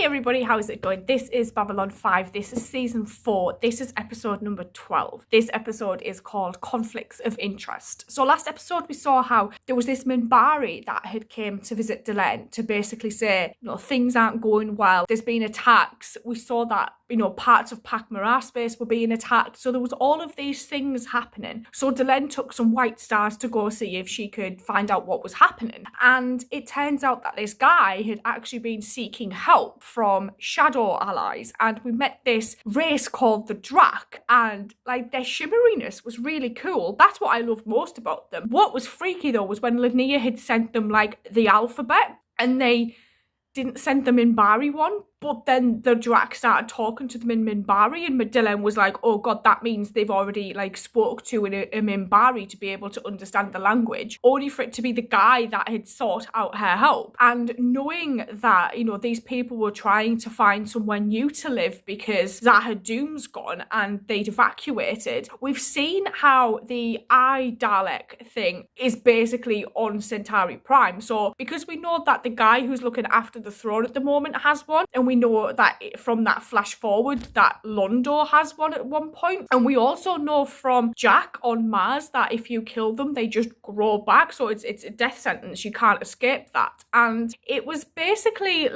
everybody, how's it going? This is Babylon 5. This is season 4. This is episode number 12. This episode is called Conflicts of Interest. So last episode we saw how there was this Minbari that had came to visit Delenn to basically say, things aren't going well. There's been attacks. We saw that, parts of Pakmara space were being attacked. So there was all of these things happening. So Delenn took some white stars to go see if she could find out what was happening. And it turns out that this guy had actually been seeking help from shadow allies, and we met this race called the Drak, and their shimmeriness was really cool. That's what I loved most about them. What was freaky though was when Linnea had sent them the alphabet, and they didn't send them in Minbari one, but then the Drak started talking to them in Minbari, and Delenn was like, oh god, that means they've already spoke to a Minbari to be able to understand the language, only for it to be the guy that had sought out her help. And knowing that, these people were trying to find somewhere new to live because Zahadum's gone and they'd evacuated, we've seen how the Eye Dalek thing is basically on Centauri Prime. So because we know that the guy who's looking after the throne at the moment has one, and we know that from that flash forward that Londo has one at one point, and we also know from Jack on Mars that if you kill them they just grow back, so it's a death sentence, you can't escape that. And it was basically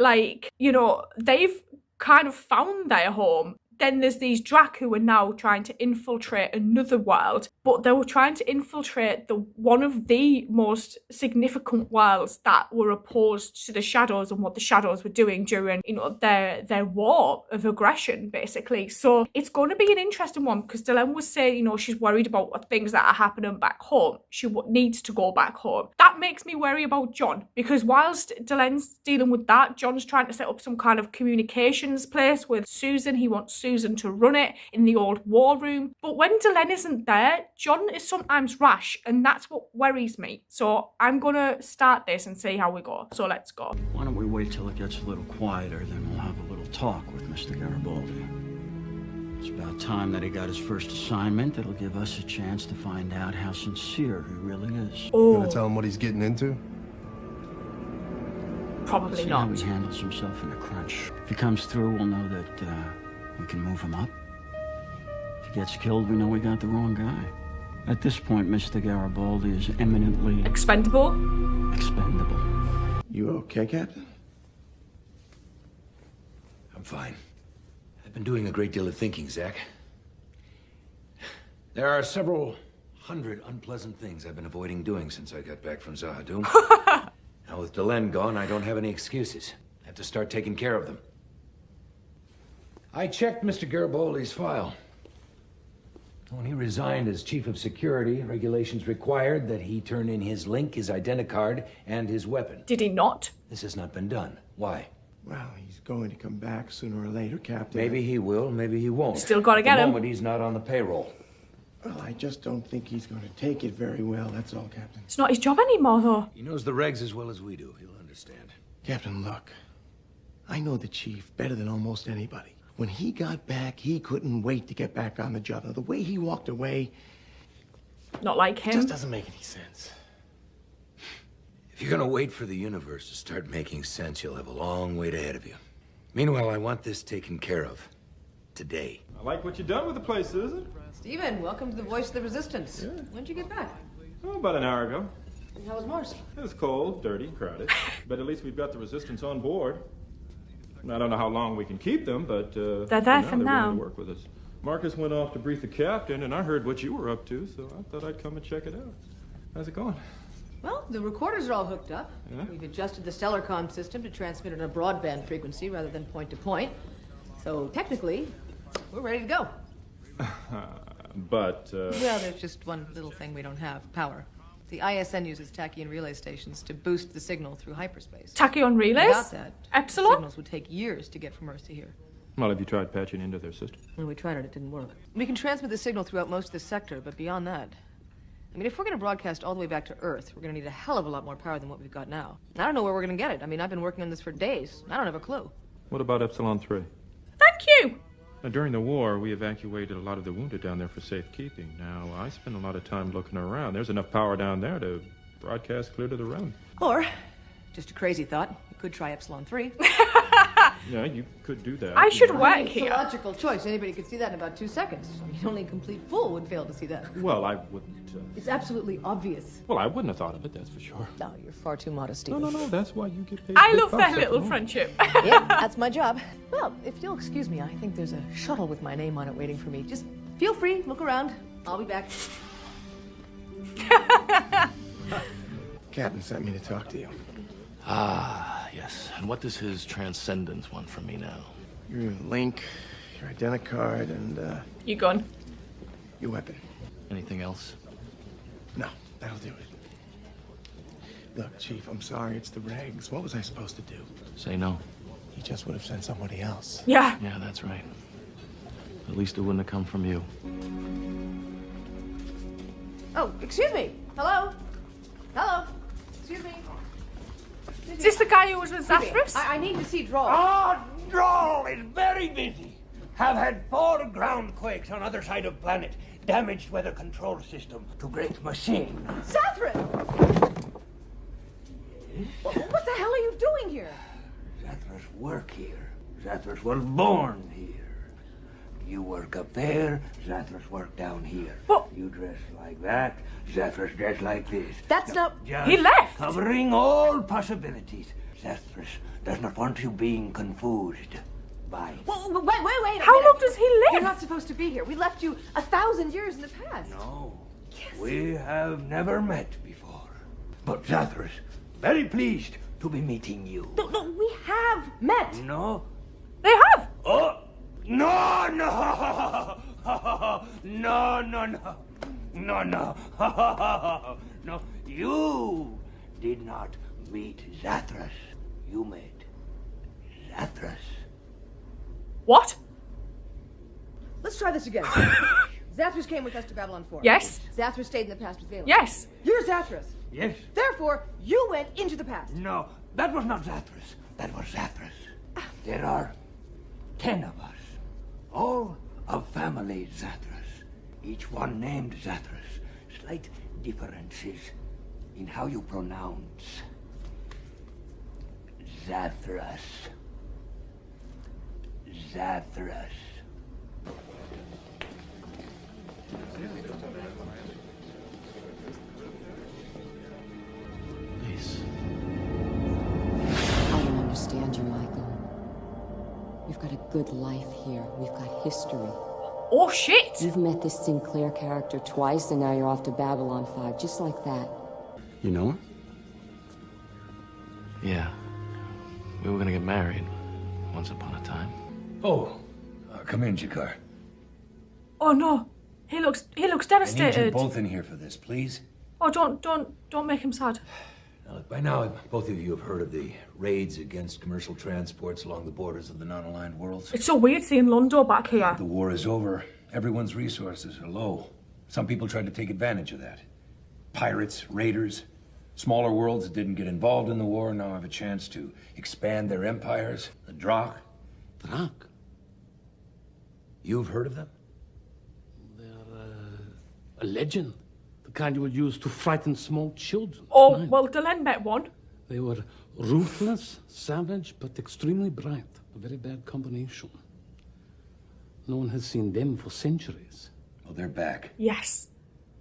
they've kind of found their home. Then there's these Drak who are now trying to infiltrate another world, but they were trying to infiltrate one of the most significant worlds that were opposed to the Shadows and what the Shadows were doing during, their war of aggression, basically. So it's going to be an interesting one because Delenn was saying, she's worried about things that are happening back home. She needs to go back home. That makes me worry about John, because whilst Delenn's dealing with that, John's trying to set up some kind of communications place with Susan. He wants Susan to run it in the old war room. But when Delenn isn't there, John is sometimes rash, and that's what worries me. So I'm gonna start this and see how we go. So let's go. Why don't we wait till it gets a little quieter, then we'll have a little talk with Mr. Garibaldi. It's about time that he got his first assignment. It'll give us a chance to find out how sincere he really is. Oh. Gonna tell him what he's getting into? Probably See not. how he handles himself in a crunch. If he comes through, we'll know that we can move him up. If he gets killed, we know we got the wrong guy. At this point, Mr. Garibaldi is eminently expendable. You okay, Captain? I'm fine. I've been doing a great deal of thinking, Zach. There are several hundred unpleasant things I've been avoiding doing since I got back from Zahadum. Now with Delenn gone, I don't have any excuses. I have to start taking care of them. I checked Mr. Garibaldi's file. When he resigned as chief of security, regulations required that he turn in his link, his identicard, and his weapon. Did he not? This has not been done. Why? Well, he's going to come back sooner or later, Captain. Maybe he will, maybe he won't. Still gotta get him. At the moment, he's not on the payroll. Well, I just don't think he's going to take it very well, that's all, Captain. It's not his job anymore, though. He knows the regs as well as we do. He'll understand. Captain, look. I know the chief better than almost anybody. When he got back, he couldn't wait to get back on the job. Now, the way he walked away... Not like him. Just doesn't make any sense. If you're gonna wait for the universe to start making sense, you'll have a long wait ahead of you. Meanwhile, I want this taken care of. Today. I like what you've done with the place, Susan. Stephen, welcome to the Voice of the Resistance. Yeah. When'd you get back? Oh, about an hour ago. And how was Mars? It was cold, dirty, crowded. But at least we've got the Resistance on board. I don't know how long we can keep them, but they're there for they're now. willing to work with us. Marcus went off to brief the captain, and I heard what you were up to, so I thought I'd come and check it out. How's it going? Well, the recorders are all hooked up. Yeah? We've adjusted the Stellarcom system to transmit on a broadband frequency rather than point to point. So technically, we're ready to go. But, Well, there's just one little thing we don't have, power. The ISN uses tachyon relay stations to boost the signal through hyperspace. Tachyon relays? Without that, Epsilon? signals would take years to get from Earth to here. well, have you tried patching into their system? Well, we tried it didn't work. We can transmit the signal throughout most of the sector, but beyond that... I mean, if we're going to broadcast all the way back to Earth, we're going to need a hell of a lot more power than what we've got now. I don't know where we're going to get it. I mean, I've been working on this for days. I don't have a clue. What about Epsilon 3? Thank you. Now, during the war, we evacuated a lot of the wounded down there for safekeeping. Now, I spend a lot of time looking around. There's enough power down there to broadcast clear to the realm. Or, just a crazy thought, we could try Epsilon 3. Yeah, you could do that. I should yeah. work It's a here. logical choice. Anybody could see that in about 2 seconds. I mean, only a complete fool would fail to see that. Well, I wouldn't. It's absolutely obvious. Well, I wouldn't have thought of it, that's for sure. No, you're far too modest, No, Stephen. no, no, that's why you get paid. I big love bucks their after little all. friendship. Yeah, that's my job. Well, if you'll excuse me, I think there's a shuttle with my name on it waiting for me. Just feel free, look around. I'll be back. Captain sent me to talk to you. Ah, yes. And what does his transcendence want from me now? Your link, your identicard, and You gone? your weapon. Anything else? No, that'll do it. Look, Chief, I'm sorry, it's the regs. What was I supposed to do? Say no. He just would have sent somebody else. Yeah. Yeah, that's right. At least it wouldn't have come from you. Oh, excuse me. Hello? Hello? Excuse me. Is this the guy who was with Zathras? I need to see Draw. Ah, Droll is very busy. Have had 4 ground quakes on other side of planet. Damaged weather control system to great machine. Zathras! What the hell are you doing here? Zathras work here. Zathras was born here. You work up there, Zathras work down here. What? You dress like that, Zathras dress like this. That's not... Just He left. Covering all possibilities. Zathras does not want you being confused by... Wait a How minute. long does he live? You're not supposed to be here. We left you 1,000 years in the past. No, we have never met before. But Zathras, very pleased to be meeting you. No, we have met. No? They have. Oh, no, no! No, no, no. No, no. No, you did not meet Zathras. You met Zathras. What? Let's try this again. Zathras came with us to Babylon 4. Yes. Zathras stayed in the past with Valen. Yes. You're Zathras. Yes? Therefore, you went into the past. No, that was not Zathras. That was Zathras. There are 10 of us. All of family Zathras. Each one named Zathras. Slight differences in how you pronounce Zathras. Zathras. Please. I don't understand you, Michael. We've got a good life here. We've got history. Oh shit. You've met this Sinclair character twice, and now you're off to Babylon 5, just like that. You know her? Yeah. We were gonna get married once upon a time. Oh, come in, Jakar. Oh no. He looks I need you devastated. both in here for this, please. Oh, don't make him sad. Now, look, by now, both of you have heard of the raids against commercial transports along the borders of the non-aligned worlds. It's so weird seeing Londo back here. The war is over. Everyone's resources are low. Some people tried to take advantage of that. Pirates, raiders, smaller worlds that didn't get involved in the war now have a chance to expand their empires. The Drakh. Drak? You've heard of them? They're a legend. The kind you would use to frighten small children. Oh, Right. well, Delenn met one. They were ruthless, savage, but extremely bright. A very bad combination. No one has seen them for centuries. Well, they're back. Yes.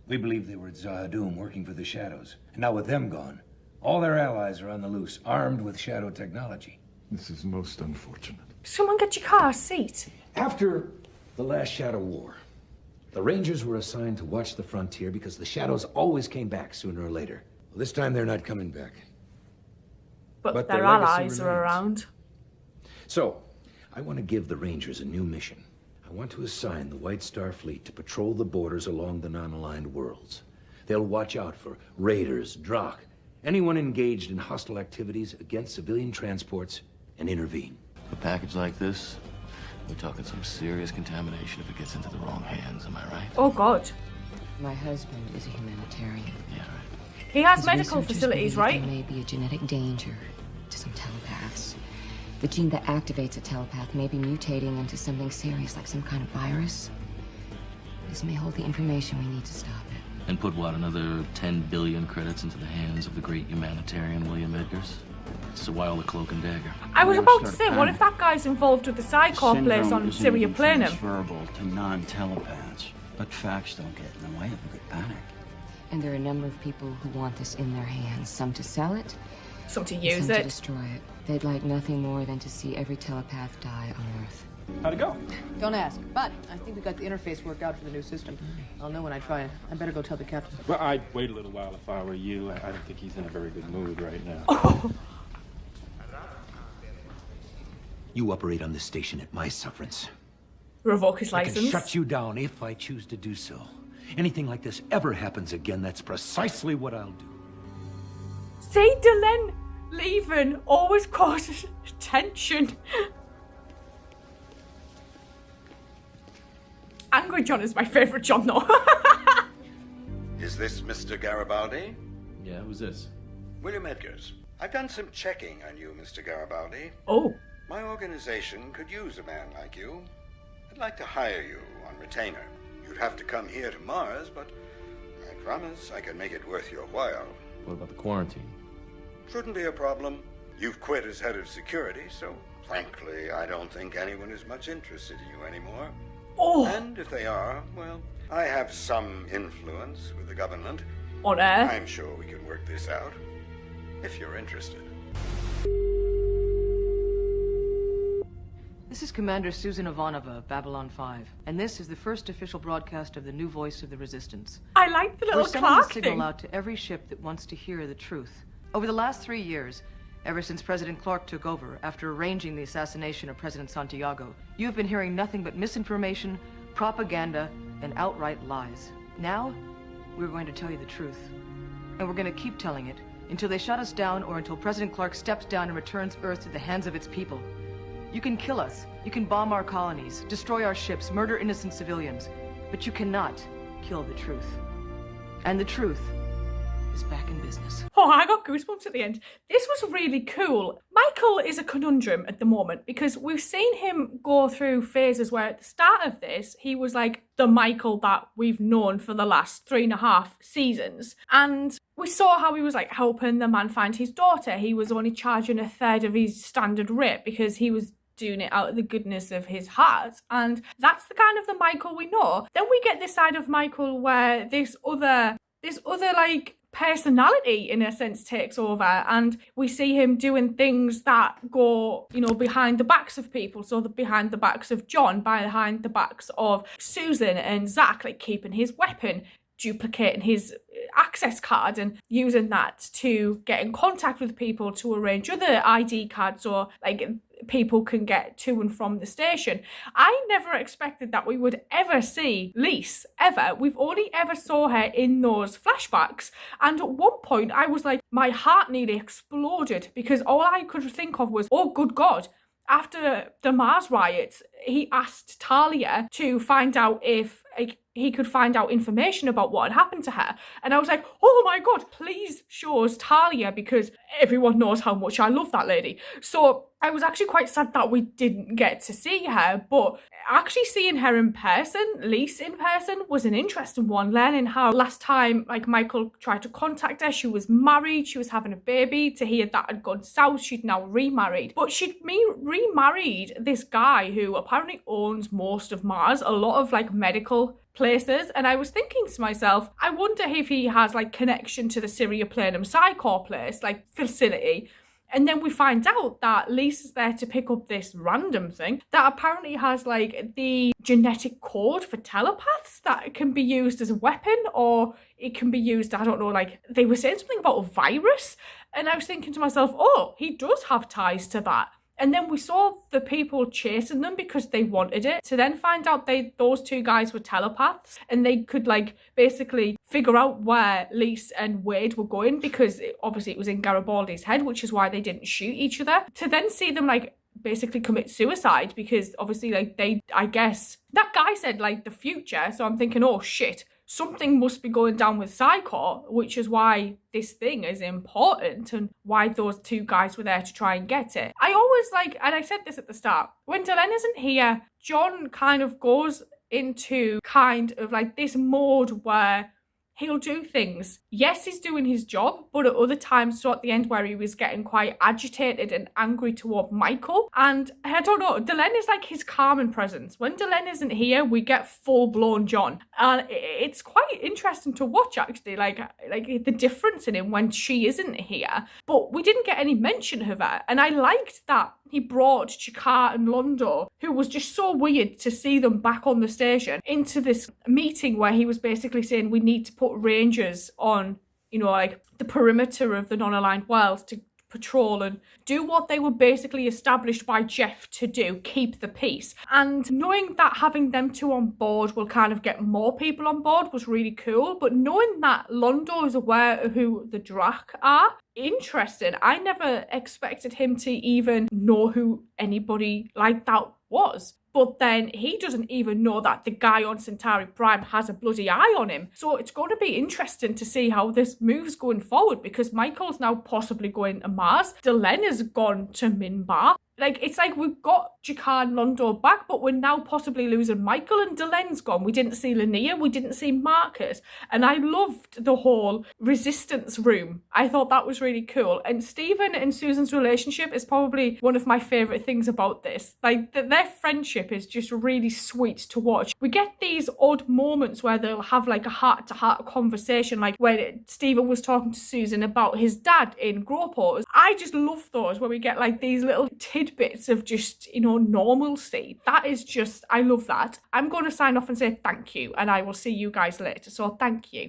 We believe they were at Zahadum working for the Shadows. And now with them gone, all their allies are on the loose, armed with Shadow technology. This is most unfortunate. Someone get your car a seat. After the last Shadow War, the Rangers were assigned to watch the frontier because the Shadows always came back sooner or later. Well, this time they're not coming back. But But their their legacy allies are remains. around. So, I want to give the Rangers a new mission. I want to assign the White Star Fleet to patrol the borders along the non-aligned worlds. They'll watch out for raiders, Drakh, anyone engaged in hostile activities against civilian transports, and intervene. A package like this, we're talking some serious contamination if it gets into the wrong hands, am I right? Oh God. My husband is a humanitarian. Yeah, right. He has His medical researchers facilities, believe right? There may be a genetic danger to some telepaths. The gene that activates a telepath may be mutating into something serious, like some kind of virus. This may hold the information we need to stop it. And put, what, another 10 billion credits into the hands of the great humanitarian William Edgars? So why all the cloak and dagger? I was Or about to start say, a what panic. if that guy's involved with the Psychor place Syndrome on isn't Syria even Planum? transferable to non-telepaths, but facts don't get in the way of a good panic. And there are a number of people who want this in their hands. Some to sell it, Some to and use some to it. destroy it. They'd like nothing more than to see every telepath die on Earth. How'd it go? Don't ask, but I think we got the interface worked out for the new system. I'll know when I try it. I better go tell the captain. Well, I'd wait a little while if I were you. I don't think he's in a very good mood right now. You operate on this station at my sufferance. Revoke his I can license. shut you down if I choose to do so. Anything like this ever happens again, that's precisely what I'll do. See, Delenn leaving always causes tension. Angry John is my favourite John, though. Is this Mr. Garibaldi? Yeah, who's this? William Edgars. I've done some checking on you, Mr. Garibaldi. Oh. My organization could use a man like you. I'd like to hire you on retainer. You'd have to come here to Mars, but I promise I can make it worth your while. What about the quarantine? Shouldn't be a problem. You've quit as head of security, so frankly, I don't think anyone is much interested in you anymore. Oh. And if they are, well, I have some influence with the government. On Earth. I'm sure we can work this out, if you're interested. This is Commander Susan Ivanova of Babylon 5, and this is the first official broadcast of the new voice of the Resistance. I like the little We're sending Clark the signal thing. out to every ship that wants to hear the truth. Over the last 3 years, ever since President Clark took over, after arranging the assassination of President Santiago, you've been hearing nothing but misinformation, propaganda, and outright lies. Now, we're going to tell you the truth. And we're going to keep telling it until they shut us down or until President Clark steps down and returns Earth to the hands of its people. You can kill us, you can bomb our colonies, destroy our ships, murder innocent civilians, but you cannot kill the truth. And the truth is back in business. Oh, I got goosebumps at the end. This was really cool. Michael is a conundrum at the moment because we've seen him go through phases where at the start of this, he was like the Michael that we've known for the last 3.5 seasons. And we saw how he was like helping the man find his daughter. He was only charging 1/3 of his standard rate because he was doing it out of the goodness of his heart, and that's the kind of the Michael we know. Then we get this side of Michael where this other like personality in a sense takes over, and we see him doing things that go, you know, behind the backs of people. So behind the backs of John, behind the backs of Susan and Zach, like keeping his weapon, duplicating his access card and using that to get in contact with people to arrange other ID cards or like people can get to and from the station. I never expected that we would ever see Lise, ever. We've only ever saw her in those flashbacks. And at one point I was like, my heart nearly exploded because all I could think of was, oh good God, after the Mars riots, he asked Talia to find out if he could find out information about what had happened to her. And I was like, oh my God, please show us Talia because everyone knows how much I love that lady. So I was actually quite sad that we didn't get to see her, but actually seeing her in person, Lise in person, was an interesting one. Learning how last time, like Michael tried to contact her, she was married, she was having a baby. To hear that had gone south, she'd now remarried. But she'd remarried this guy who apparently owns most of Mars, a lot of like medical places. And I was thinking to myself, I wonder if he has like connection to the Syria Planum Psychor place, like facility. And then we find out that Lisa's there to pick up this random thing that apparently has like the genetic code for telepaths that can be used as a weapon, or it can be used, I don't know, like they were saying something about a virus. And I was thinking to myself, oh, he does have ties to that. And then we saw the people chasing them because they wanted it, to then find out those two guys were telepaths and they could like basically figure out where Lise and Wade were going because obviously it was in Garibaldi's head, which is why they didn't shoot each other. To then see them like basically commit suicide because obviously like I guess that guy said like the future. So I'm thinking, oh shit, something must be going down with Psychor, which is why this thing is important and why those two guys were there to try and get it. I always like, and I said this at the start, when Delenn isn't here, John kind of goes into kind of like this mode where he'll do things. Yes, he's doing his job, but at other times, so at the end where he was getting quite agitated and angry toward Michael. And I don't know, Delenn is like his calming presence. When Delenn isn't here, we get full-blown John. And it's quite interesting to watch, actually, like the difference in him when she isn't here. But we didn't get any mention of her. And I liked that he brought Jakar and Londo, who was just so weird to see them back on the station, into this meeting where he was basically saying we need to put rangers on, you know, like the perimeter of the non-aligned worlds to patrol and do what they were basically established by Jeff to do, keep the peace. And knowing that having them two on board will kind of get more people on board was really cool. But knowing that Londo is aware of who the Drak are, interesting. I never expected him to even know who anybody like that was. But then he doesn't even know that the guy on Centauri Prime has a bloody eye on him. So it's going to be interesting to see how this moves going forward, because Michael's now possibly going to Mars. Delenn has gone to Minbar. Like, it's like we've got Jakar and Londo back, but we're now possibly losing Michael, and Delenn's gone. We didn't see Linnea, we didn't see Marcus. And I loved the whole resistance room. I thought that was really cool. And Stephen and Susan's relationship is probably one of my favourite things about this. Like, their friendship is just really sweet to watch. We get these odd moments where they'll have like a heart-to-heart conversation, like when Stephen was talking to Susan about his dad in Gropos. I just love those, where we get like these little tidbits of just, you know, normalcy. That is just, I love that. I'm going to sign off and say thank you, and I will see you guys later. So thank you.